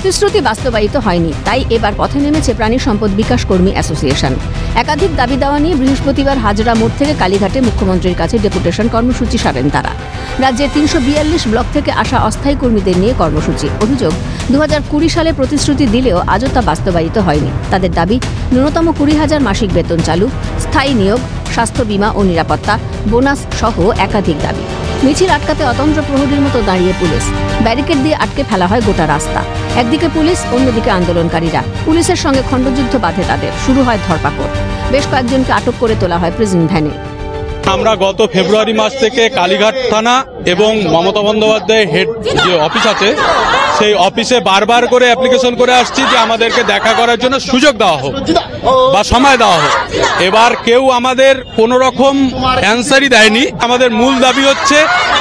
প্রতিশ্রুতি বাস্তবায়িত হয়নি, তাই এবার পথে নেমেছে প্রাণী সম্পদ বিকাশ কর্মী অ্যাসোসিয়েশন। একাধিক দাবি দেওয়া নিয়ে বৃহস্পতিবার হাজরা মোড় থেকে কালীঘাটে মুখ্যমন্ত্রীর কাছে ডেপুটেশন কর্মসূচি সারেন তারা। রাজ্যের ৩৪২ ব্লক থেকে আসা অস্থায়ী কর্মীদের নিয়ে কর্মসূচি। অভিযোগ, ২০২০ সালে প্রতিশ্রুতি দিলেও আজও তা বাস্তবায়িত হয়নি। তাদের দাবি, ন্যূনতম ২০,০০০ মাসিক বেতন চালু, স্থায়ী নিয়োগ, স্বাস্থ্য বীমা ও নিরাপত্তা, বোনাস সহ একাধিক দাবি। মিছিল আটকাতে অতন্ত্র প্রহরীর মতো দাঁড়িয়ে পুলিশ। ব্যারিকেড দিয়ে আটকে ফেলা হয় গোটা রাস্তা। একদিকে পুলিশ, অন্যদিকে আন্দোলনকারীরা। পুলিশের সঙ্গে খণ্ডযুদ্ধ বাধে তাদের। শুরু হয় ধরপাকড়। বেশ কয়েকজনকে আটক করে তোলা হয় প্রিজন ভ্যানে। আমরা গত ফেব্রুয়ারি মাস থেকে কালীঘাট থানা এবং মমতা বন্দ্যোপাধ্যায়ের হেড যে অফিস আছে সেই অফিসে বারবার করে অ্যাপ্লিকেশন করে আসছি যে আমাদেরকে দেখা করার জন্য সুযোগ দেওয়া হোক বা সময় দেওয়া হোক। এবার কেউ আমাদের কোনো রকম অ্যান্সারই দেয়নি। আমাদের মূল দাবি হচ্ছে,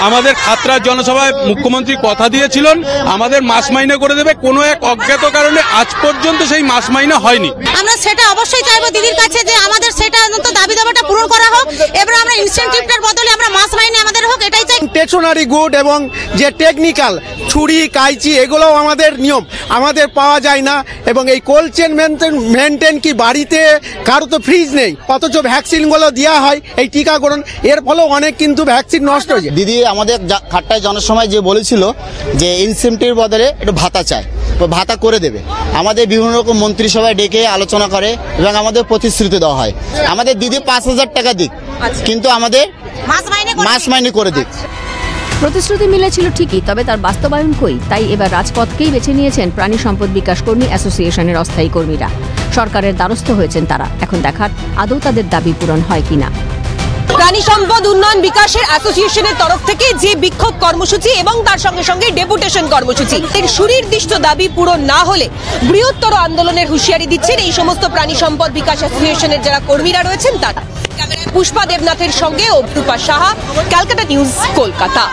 আমাদের খাতড়ার জনসভায় মুখ্যমন্ত্রী কথা দিয়েছিলেন আমাদের মাস মাইনে করে দেবে, কোনো এক অজ্ঞাত কারণে আজ পর্যন্ত সেই মাস মাইনে হয়নি। আমরা সেটা অবশ্যই চাইবো দিদির কাছে যে আমাদের সেটা দাবি দাবাটা পূরণ করা হোক। এবার আমরা ইনসেনটিভটার বদলে আমরা মাস মাইনে আমাদের হোক, এটাই চাই। স্টেশনারি গুড এবং যে টেকনিক্যাল ছুরি কাইচি এগুলোও আমাদের নিয়ম আমাদের পাওয়া যায় না। এবং এই কোল্ড চেন মেনটেন কি বাড়িতে কারো তো ফ্রিজ নেই, অথচ ভ্যাকসিনগুলো দেওয়া হয় এই টিকাকরণ, এর ফলেও অনেক কিন্তু ভ্যাকসিন নষ্ট হয়েছে। দিদি আমাদের খাট্টায় জনসময় যে বলেছিল যে ইনসেন্টিভ বদলে একটু ভাতা চায়, ভাতা করে দেবে। আমাদের বিভিন্ন রকম মন্ত্রিসভায় ডেকে আলোচনা করে এবং আমাদের প্রতিশ্রুতি দেওয়া হয় আমাদের দিদি ৫,০০০ টাকা দিক, কিন্তু আমাদের মাস মাইনে করে দিক। প্রতিশ্রুতি মিলেছিল ঠিকই, তবে তার বাস্তবায়ন কই? তাই এবার রাজপথকেই বেছে নিয়েছেন প্রাণী সম্পদ বিকাশ কর্মী অ্যাসোসিয়েশনের অস্থায়ী কর্মীরা। সরকারের দ্বারস্থ হয়েছেন তারা। এখন দেখার আদৌ তাদের দাবি পূরণ হয় কিনা। প্রাণী সম্পদ উন্নয়ন বিকাশের অ্যাসোসিয়েশনের তরফ থেকে যে বিক্ষোভ কর্মসূচি এবং তার সঙ্গে সঙ্গে ডেপুটেশন কর্মসূচি, এর সুনির্দিষ্ট দাবি পূরণ না হলে বৃহত্তর আন্দোলনের হুঁশিয়ারি দিচ্ছেন এই সমস্ত প্রাণী সম্পদ বিকাশ অ্যাসোসিয়েশনের যারা কর্মীরা রয়েছেন তারা। পুষ্পা দেবনাথের সঙ্গে অপরূপা সাহা, ক্যালকাটা নিউজ, কলকাতা।